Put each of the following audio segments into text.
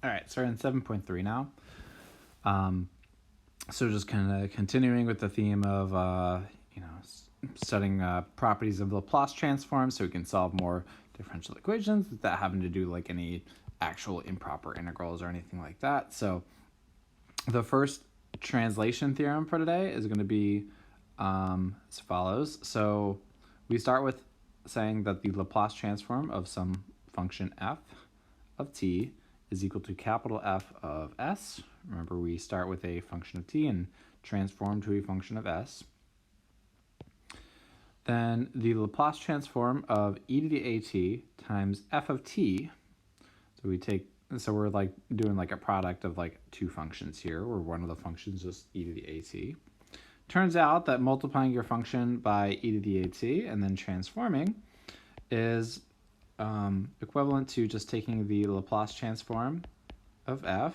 All right, so we're in 7.3 now. So just kind of continuing with the theme of, studying properties of Laplace transforms so we can solve more differential equations without having to do like any actual improper integrals or anything like that. So the first translation theorem for today is going to be as follows. So we start with saying that the Laplace transform of some function f of t is equal to capital F of s. Remember, we start with a function of t and transform to a function of s. Then the Laplace transform of e to the at times f of t. So we're like doing like a product of like two functions here, where one of the functions is e to the at. Turns out that multiplying your function by e to the at and then transforming is equivalent to just taking the Laplace transform of f,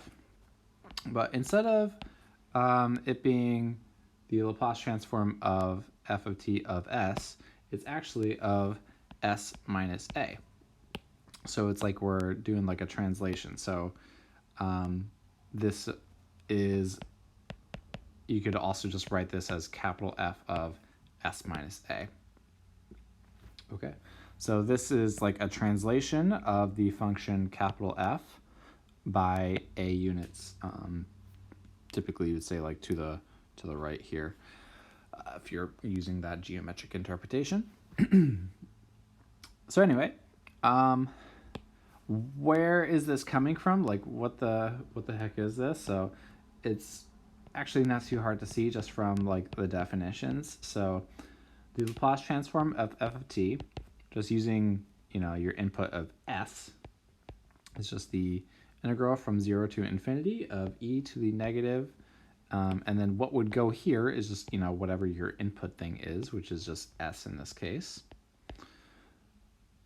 but instead of it being the Laplace transform of f of t of s, it's actually of s minus a. So it's like we're doing like a translation. So this is, you could also just write this as capital F of s minus a. Okay, so this is like a translation of the function capital F by a units. Typically, you would say like to the right here, if you're using that geometric interpretation. So anyway, where is this coming from? Like, what the heck is this? So it's actually not too hard to see just from like the definitions. So the Laplace transform of f of t, just using your input of s, is just the integral from 0 to infinity of e to the negative, and then what would go here is just whatever your input thing is, which is just s in this case.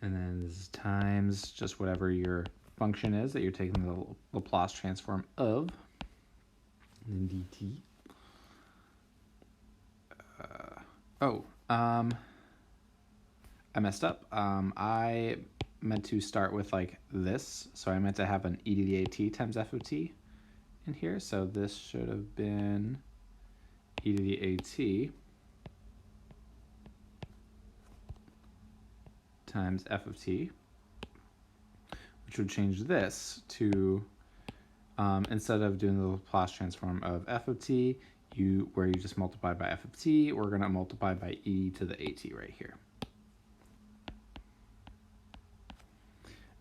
And then this is times just whatever your function is that you're taking the Laplace transform of, and then dt. I messed up. I meant to start with like this, so I meant to have an e to the at times f of t in here. So this should have been e to the at times f of t, which would change this to, instead of doing the Laplace transform of f of t, where you just multiply by f of t, we're going to multiply by e to the at right here.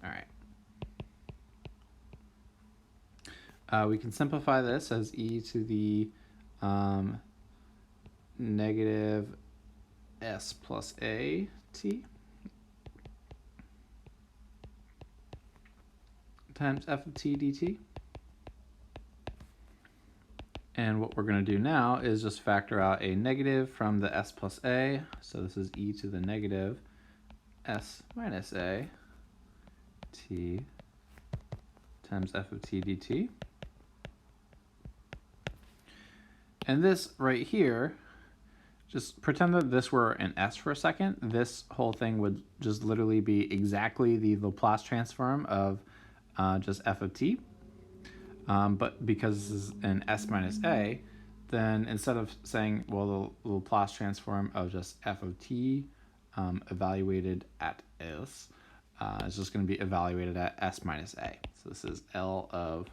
All right. We can simplify this as e to the negative s plus a t times f of t dt. And what we're going to do now is just factor out a negative from the s plus a. So this is e to the negative s minus a t times f of t dt. And this right here, just pretend that this were an s for a second. This whole thing would just literally be exactly the Laplace transform of just f of t. But because this is an s minus a, then instead of saying, well, the Laplace transform of just f of t evaluated at s, is just going to be evaluated at s minus a. So this is L of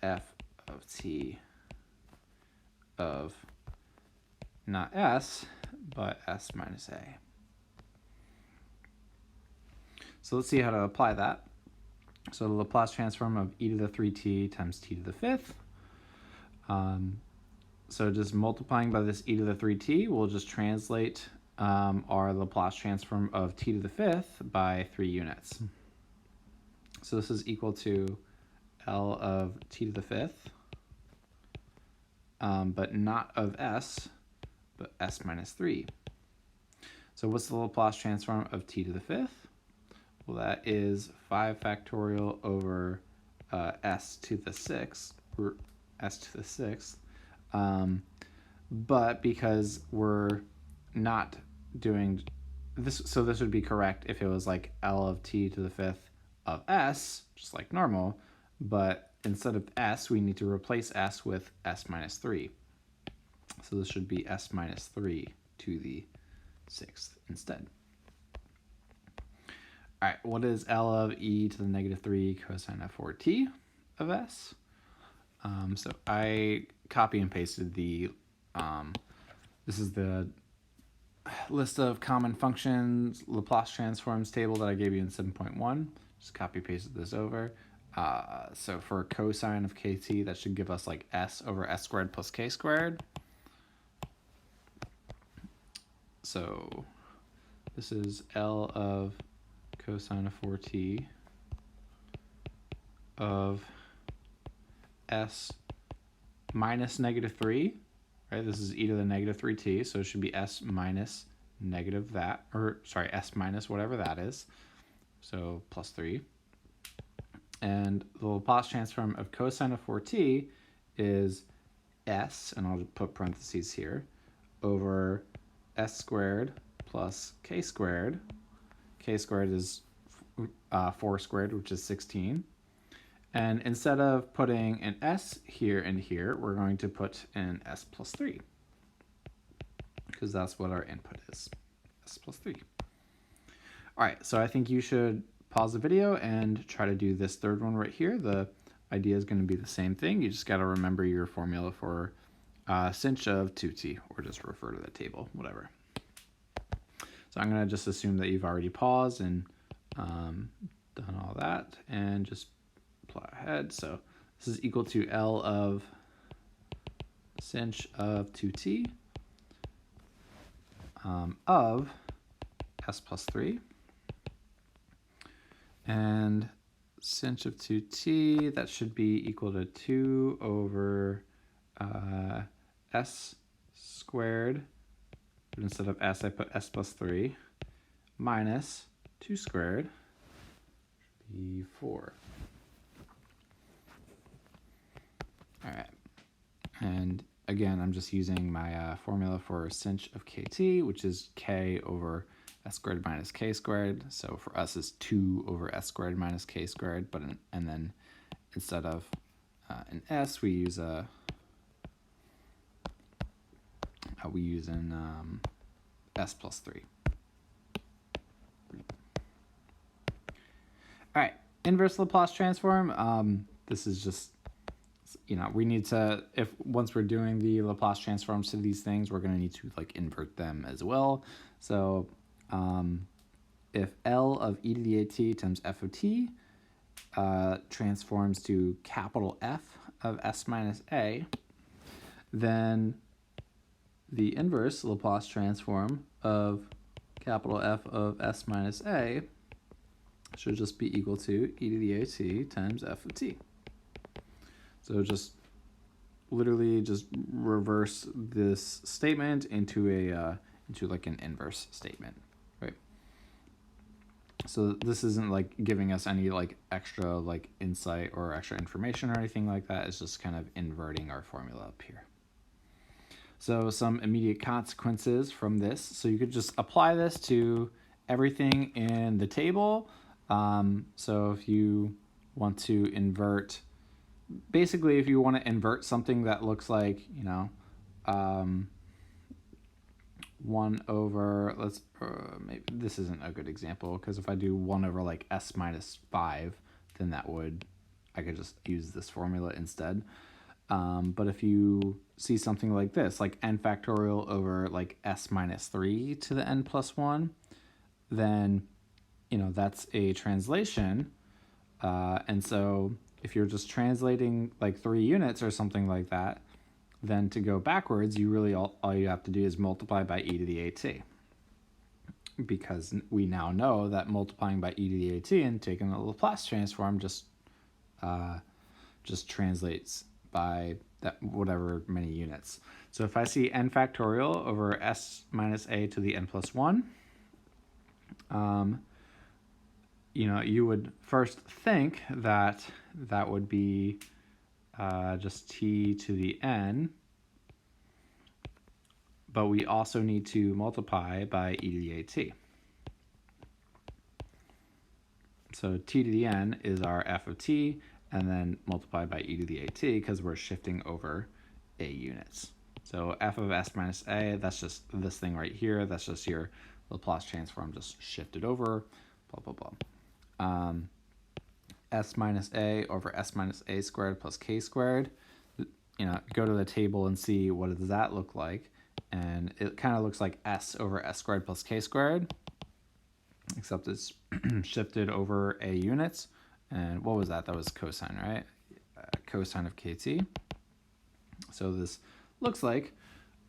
f of t of not s, but s minus a. So let's see how to apply that. So the Laplace transform of e to the 3t times t to the 5th. So just multiplying by this e to the 3t, we'll just translate our Laplace transform of t to the 5th by 3 units. So this is equal to L of t to the 5th, but not of s, but s minus 3. So what's the Laplace transform of t to the 5th? Well, that is 5 factorial over s to the 6th, or s to the 6th. But because we're not doing this, so this would be correct if it was like L of t to the 5th of s, just like normal. but instead of s, we need to replace s with s minus 3. So this should be s minus 3 to the 6th instead. All right, what is L of e to the negative 3 cosine of 4t of s? So I copy and pasted the, this is the list of common functions, Laplace transforms table that I gave you in 7.1. Just copy pasted this over. So for cosine of kt, that should give us like s over s squared plus k squared. So this is L of cosine of 4t of s minus negative 3, right? This is e to the negative 3t, so it should be s minus negative that, or sorry, s minus whatever that is, so plus 3. And the Laplace transform of cosine of 4t is s, and I'll put parentheses here, over s squared plus k squared. K squared is 4 squared, which is 16. And instead of putting an s here and here, we're going to put an s plus 3, because that's what our input is, s plus 3. All right, so I think you should pause the video and try to do this third one right here. The idea is going to be the same thing. You just got to remember your formula for sinh of 2t, or just refer to the table, whatever. So I'm going to just assume that you've already paused and done all that, and just plot ahead. So this is equal to L of sinh of 2t of s plus 3. And sinh of 2t, that should be equal to 2 over s squared. But instead of s, I put s plus 3 minus 2 squared, should be 4. All right, and again, I'm just using my formula for sinh of kt, which is k over s squared minus k squared. So for us is 2 over s squared minus k squared, but and then instead of an s, we use an s plus 3. All right, inverse Laplace transform. This is just, we need to, once we're doing the Laplace transforms to these things, we're going to need to like invert them as well. So if L of e to the at times f of t transforms to capital F of s minus a, then the inverse Laplace transform of capital F of s minus a should just be equal to e to the at times f of t. So just literally just reverse this statement into into like an inverse statement, right? So this isn't like giving us any like extra like insight or extra information or anything like that. It's just kind of inverting our formula up here. So some immediate consequences from this. So you could just apply this to everything in the table. So if you want to invert, basically if you want to invert something that looks like, 1 over, maybe this isn't a good example, because if I do 1 over like s minus 5, then I could just use this formula instead. But if you see something like this, like n factorial over like s minus 3 to the n plus 1, then, that's a translation. And so if you're just translating like 3 units or something like that, then to go backwards, you really all you have to do is multiply by e to the at. Because we now know that multiplying by e to the at and taking the Laplace transform just translates by that whatever many units. So if I see n factorial over s minus a to the n plus 1, you would first think that that would be just t to the n, but we also need to multiply by e to the at. So t to the n is our f of t, and then multiplied by e to the at because we're shifting over a units. So f of s minus a, that's just this thing right here. That's just your Laplace transform just shifted over, blah, blah, blah. S minus a over s minus a squared plus k squared. Go to the table and see what does that look like. And it kind of looks like s over s squared plus k squared, except it's shifted over a units. And what was that? That was cosine, right? Cosine of kt. So this looks like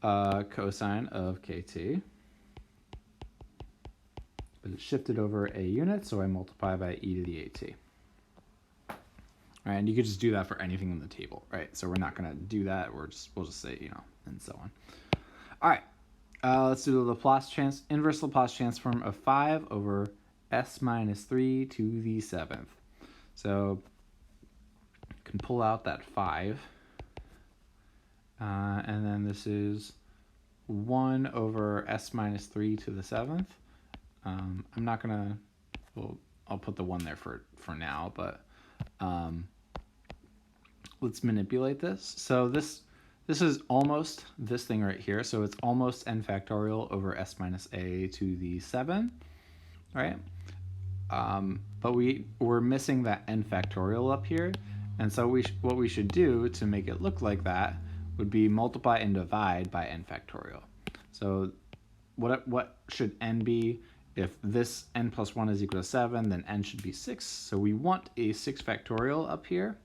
cosine of kt, but it's shifted over a unit, so I multiply by e to the at. Right, and you could just do that for anything in the table, right? So we're not going to do that. We'll just say, and so on. All right, let's do the inverse Laplace transform of 5 over s minus 3 to the 7th. So you can pull out that 5, and then this is 1 over s minus 3 to the 7th. I'm not going to, I'll put the 1 there for now, but let's manipulate this. So this is almost this thing right here. So it's almost n factorial over s minus a to the 7, right? But we're missing that n factorial up here. And so what we should do to make it look like that would be multiply and divide by n factorial. So what should n be? If this n plus 1 is equal to 7, then n should be 6. So we want a 6 factorial up here.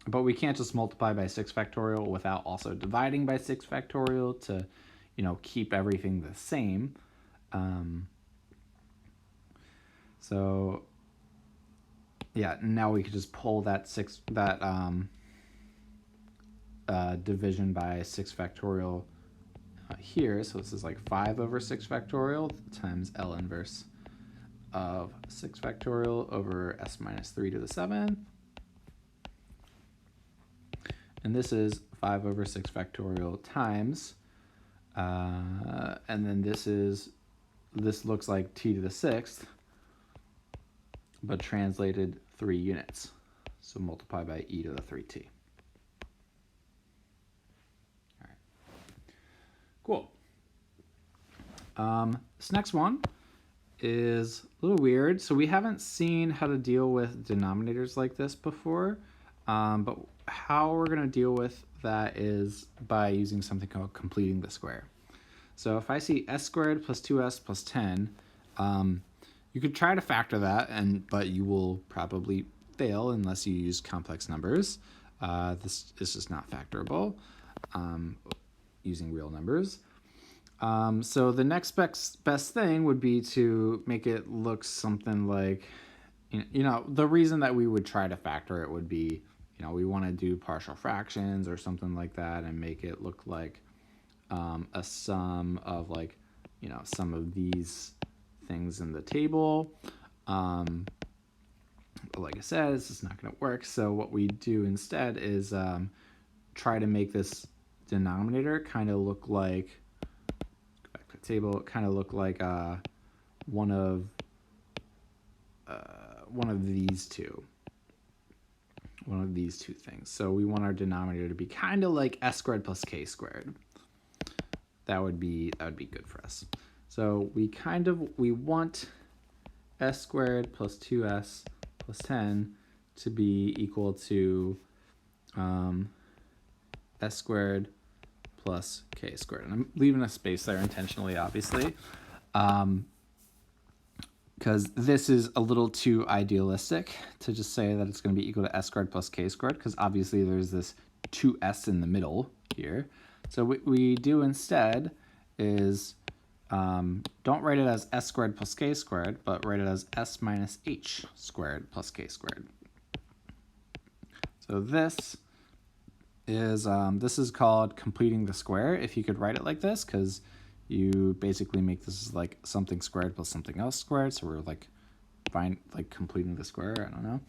But we can't just multiply by 6 factorial without also dividing by 6 factorial to, keep everything the same. So yeah, now we could just pull that division by 6 factorial here. So this is like 5 over 6 factorial times L inverse of 6 factorial over s minus 3 to the 7th. And this is 5 over 6 factorial times, and then this looks like t to the 6th, but translated 3 units. So multiply by e to the 3t. All right. Cool. This next one is a little weird. So we haven't seen how to deal with denominators like this before, but how we're going to deal with that is by using something called completing the square. So if I see s squared plus 2s plus 10, you could try to factor that, but you will probably fail unless you use complex numbers. This is just not factorable using real numbers. So the next best thing would be to make it look something like, the reason that we would try to factor it would be, we want to do partial fractions or something like that and make it look like a sum of some of these things in the table. But like I said, this is not going to work. So what we do instead is try to make this denominator kind of look like, go back to the table, kind of look like one of these two. One of these two things. So we want our denominator to be kind of like s squared plus k squared. That would be good for us. So we want s squared plus 2s plus 10 to be equal to s squared plus k squared. And I'm leaving a space there intentionally, obviously, because this is a little too idealistic to just say that it's going to be equal to s squared plus k squared, because obviously there's this 2s in the middle here. So what we do instead is don't write it as s squared plus k squared, but write it as s minus h squared plus k squared. So this is called completing the square, if you could write it like this, because you basically make this like something squared plus something else squared. So we're completing the square. I don't know.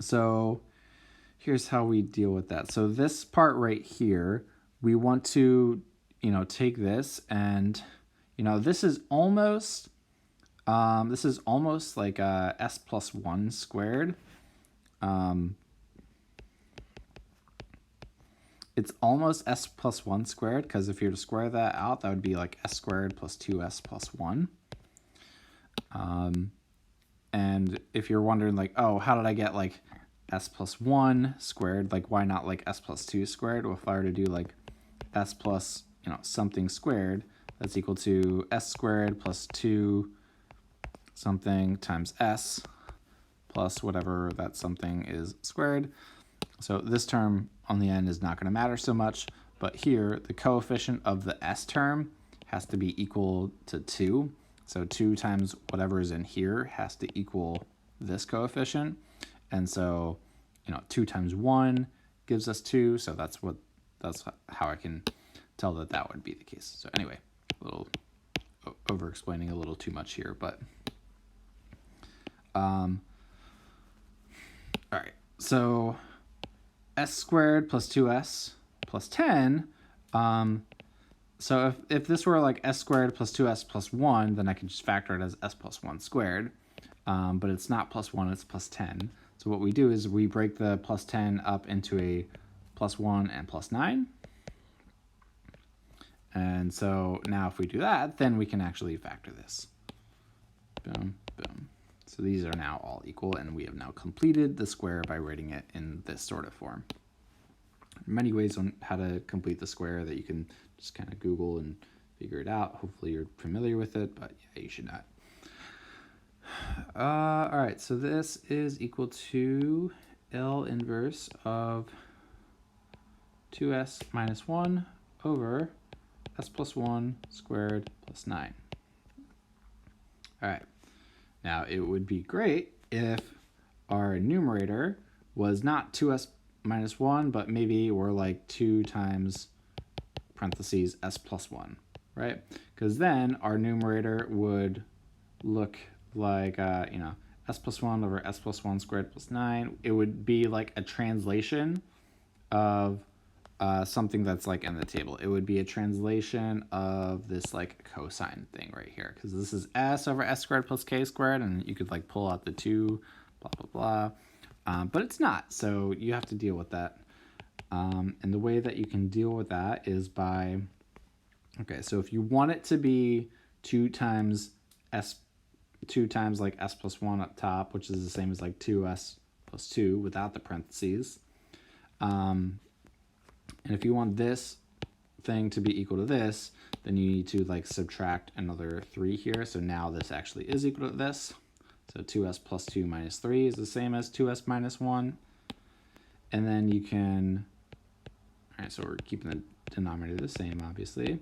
So here's how we deal with that. So this part right here, we want to, take this and, this is almost This is almost like s plus 1 squared. It's almost s plus 1 squared, because if you were to square that out, that would be like s squared plus 2s plus 1. And if you're wondering, like, oh, how did I get like s plus 1 squared? Like, why not like s plus 2 squared? Well, if I were to do like s plus, something squared, that's equal to s squared plus 2 something times s plus whatever that something is squared. So this term on the end is not going to matter so much, but here the coefficient of the s term has to be equal to 2. So 2 times whatever is in here has to equal this coefficient. And so, 2 times 1 gives us 2. So that's how I can tell that that would be the case. So anyway, a little over explaining a little too much here, but all right. So s squared plus 2s plus 10. So if this were like s squared plus 2s plus 1, then I can just factor it as s plus 1 squared. But it's not plus 1, it's plus 10. So what we do is we break the plus 10 up into a plus 1 and plus 9. And so now if we do that, then we can actually factor this. Boom, boom. So these are now all equal, and we have now completed the square by writing it in this sort of form. Many ways on how to complete the square that you can just kind of Google and figure it out. Hopefully you're familiar with it, but yeah, you should not. All right, so this is equal to L inverse of 2s minus 1 over s plus 1 squared plus 9. All right, now it would be great if our numerator was not 2s minus 1, but maybe we're like 2 times parentheses s plus 1, right? Because then our numerator would look like, s plus 1 over s plus 1 squared plus 9. It would be like a translation of something that's like in the table. It would be a translation of this like cosine thing right here, because this is s over s squared plus k squared, and you could like pull out the 2, blah, blah, blah. But it's not, so you have to deal with that. And the way that you can deal with that is by, okay, so if you want it to be 2 times like s plus 1 up top, which is the same as like 2s plus 2 without the parentheses. And if you want this thing to be equal to this, then you need to like subtract another 3 here. So now this actually is equal to this. So 2s plus 2 minus 3 is the same as 2s minus 1. And then you can, all right, so we're keeping the denominator the same, obviously.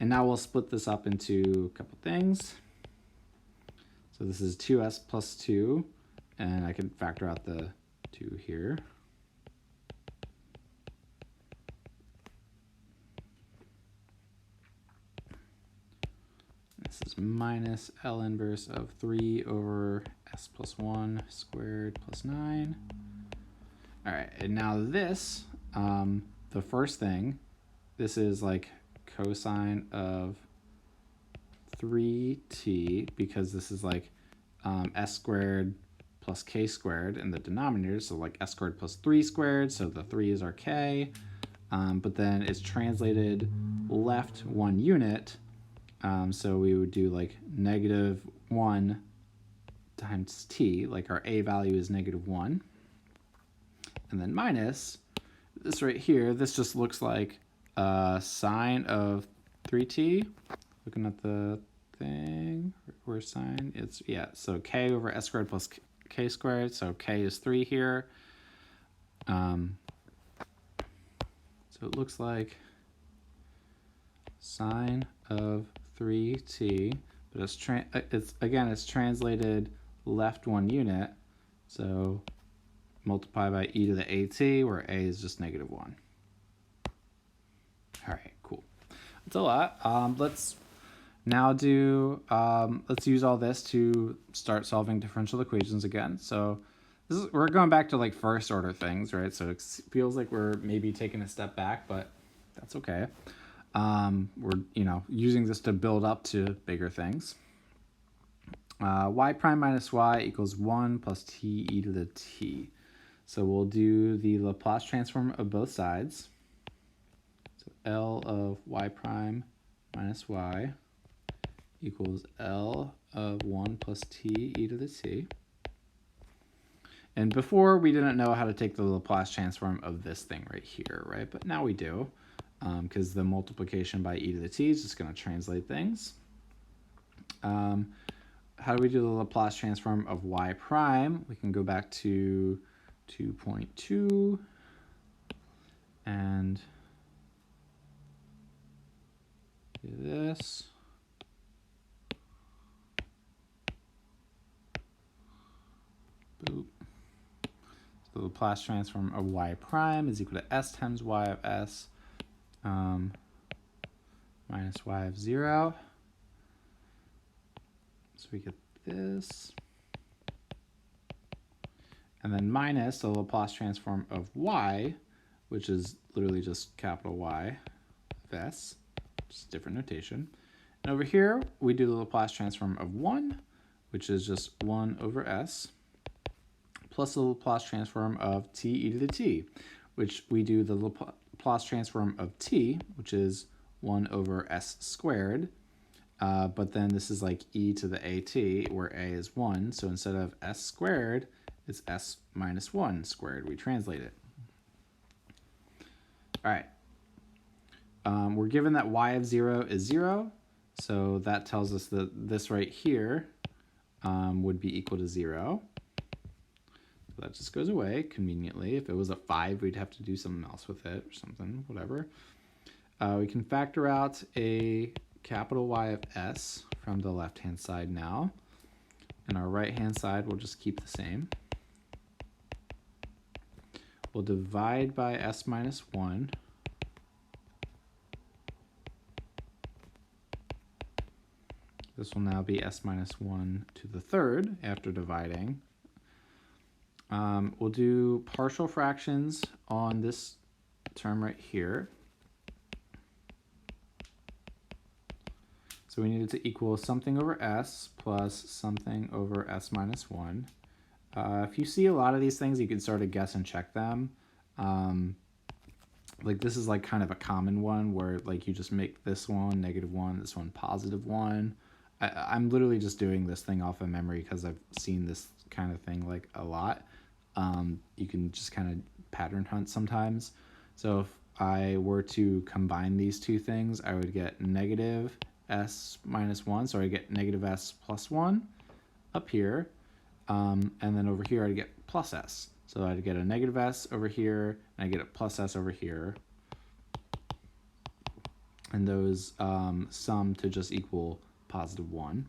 And now we'll split this up into a couple things. So this is 2s plus 2, and I can factor out the 2 here. This is minus L inverse of 3 over s plus 1 squared plus 9. All right, and now this, the first thing, this is like cosine of 3t, because this is like s squared plus k squared in the denominator, so like s squared plus 3 squared, so the 3 is our k, but then it's translated left 1 unit, so we would do like -1 times t, like our a value is -1, and then minus this right here. This just looks like sine of 3t. Looking at the thing, where's sine? It's, yeah, so k over s squared plus k squared, so k is 3 here. So it looks like sine of 3t, but it's translated left 1 unit, so multiply by e to the at, where a is just -1. All right, cool. That's a lot. Let's now do, let's use all this to start solving differential equations again. So we're going back to like first order things, right? So it feels like we're maybe taking a step back, but that's okay. We're, using this to build up to bigger things. y prime minus y equals 1 plus t e to the t. So we'll do the Laplace transform of both sides. So L of y prime minus y equals L of 1 plus t e to the t. And before, we didn't know how to take the Laplace transform of this thing right here, right? But now we do, because the multiplication by e to the t is just going to translate things. How do we do the Laplace transform of y prime? We can go back to 2.2 and do this. Boop. So the Laplace transform of y prime is equal to s times y of s minus y of 0. So we get this. And then minus the Laplace transform of y, which is literally just capital Y of s, just different notation. And over here, we do the Laplace transform of 1, which is just 1 over s, plus the Laplace transform of t e to the t, which we do the Laplace transform of t, which is 1 over s squared. But then this is like e to the at, where a is 1. So instead of s squared, it's s minus 1 squared. We translate it. All right. We're given that y of 0 is 0. So that tells us that this right here would be equal to 0. So that just goes away conveniently. If it was a 5, we'd have to do something else with it or something, whatever. We can factor out a capital Y of s from the left-hand side now. And our right-hand side will just keep the same. We'll divide by s minus 1. This will now be s minus 1 to the third after dividing. We'll do partial fractions on this term right here. So we need it to equal something over s plus something over s minus 1. If you see a lot of these things, you can sort of guess and check them. Like this is like kind of a common one where like you just make this one -1, this one +1. I'm literally just doing this thing off of memory because I've seen this kind of thing like a lot. You can just kind of pattern hunt sometimes. So if I were to combine these two things, I would get negative s minus 1, so I get negative s plus 1 up here, and then over here I'd get plus s. So I'd get a negative s over here, and I get a plus s over here, and those sum to just equal +1.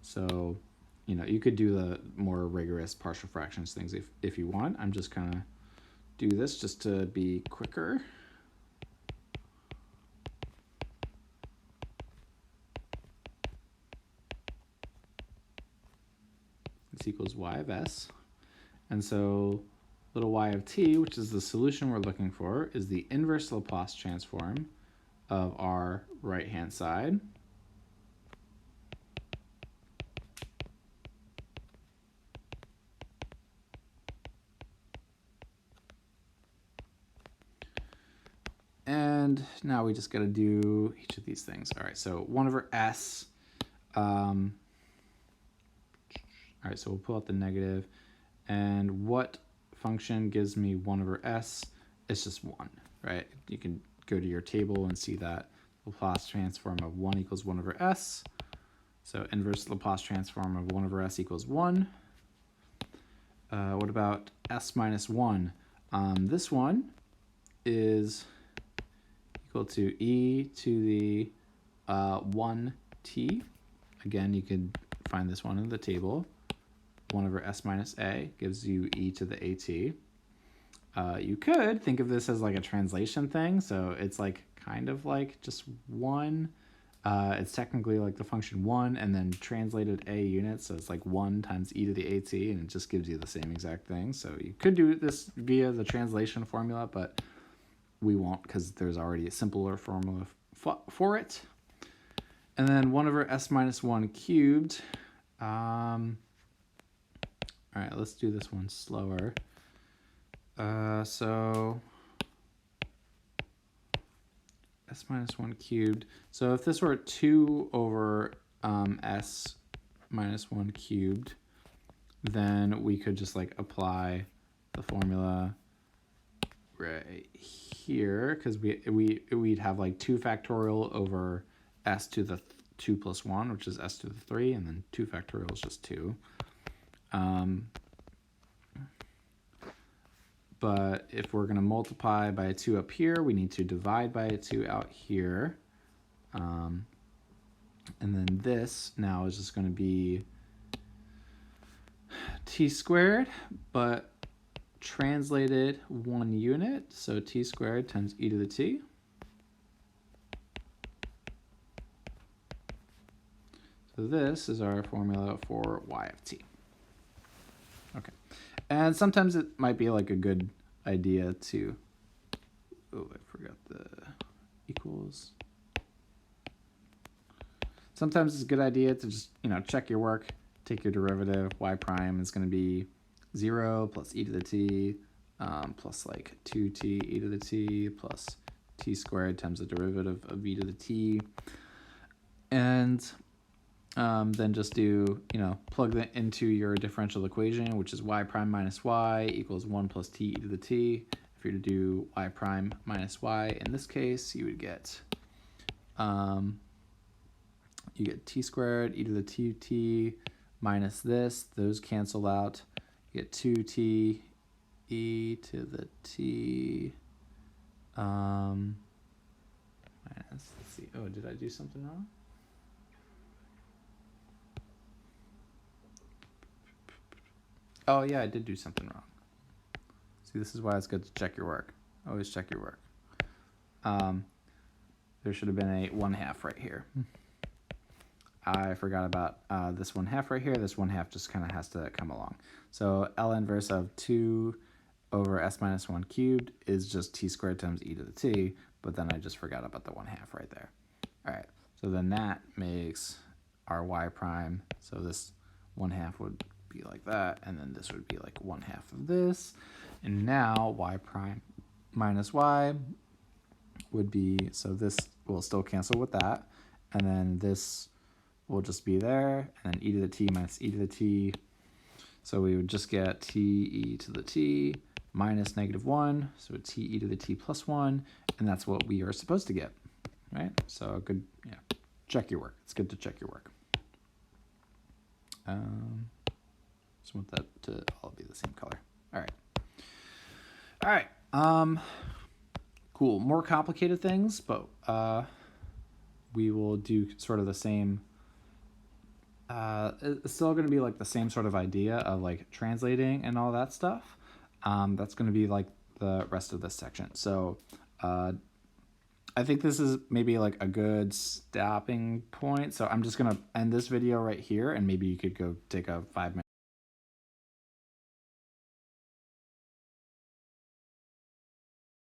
So, you know, you could do the more rigorous partial fractions things if you want. I'm just kind of do this just to be quicker. This equals y of s. And so little y of t, which is the solution we're looking for, is the inverse Laplace transform of our right-hand side. And now we just got to do each of these things. All right, so 1 over s. All right, so we'll pull out the negative. And what function gives me 1 over s? It's just 1, right? You can go to your table and see that Laplace transform of 1 equals 1 over s. So inverse Laplace transform of 1 over s equals 1. What about s minus 1? This one is equal to e to the 1t. Again, you could find this one in the table. 1 over s minus a gives you e to the at. You could think of this as like a translation thing. So it's like kind of like just 1. It's technically like the function 1 and then translated a units. So it's like 1 times e to the at, and it just gives you the same exact thing. So you could do this via the translation formula, but we won't because there's already a simpler formula for it. And then 1 over s minus 1 cubed All right, let's do this one slower. So s minus 1 cubed. So if this were 2 over s minus 1 cubed, then we could just like apply the formula right here, because we'd have like 2 factorial over s to the 2 plus 1, which is s to the 3, and then 2 factorial is just 2. But if we're going to multiply by a 2 up here, we need to divide by a 2 out here. And then this now is just going to be t squared, but translated 1 unit. So t squared times e to the t. So this is our formula for y of t. Okay. And sometimes it might be like a good idea to, oh, I forgot the equals. Sometimes it's a good idea to just, check your work, take your derivative. Y prime is going to be 0 plus e to the t plus like 2t e to the t plus t squared times the derivative of e to the t. And then just do, plug that into your differential equation, which is y prime minus y equals 1 plus t e to the t. If you're to do y prime minus y, in this case, you would get, t squared e to the t minus this. Those cancel out. You get 2t e to the t minus, let's see, oh, did I do something wrong? Oh yeah, I did do something wrong. See, this is why it's good to check your work. Always check your work. There should have been a 1/2 right here. I forgot about this 1/2 right here. This 1/2 just kind of has to come along. So L inverse of 2 over s minus 1 cubed is just t squared times e to the t, but then I just forgot about the 1/2 right there. All right, so then that makes our y prime. So this 1/2 would be like that, and then this would be like 1/2 of this. And now y prime minus y would be, so this will still cancel with that, and then this will just be there, and then e to the t minus e to the t. So we would just get t e to the t minus -1, so t e to the t plus 1, and that's what we are supposed to get, right? So good, yeah, check your work. It's good to check your work. Just want that to all be the same color. All right. Cool. More complicated things, but we will do sort of the same. It's still going to be like the same sort of idea of like translating and all that stuff. That's going to be like the rest of this section. So I think this is maybe like a good stopping point. So I'm just going to end this video right here, and maybe you could go take a 5-minute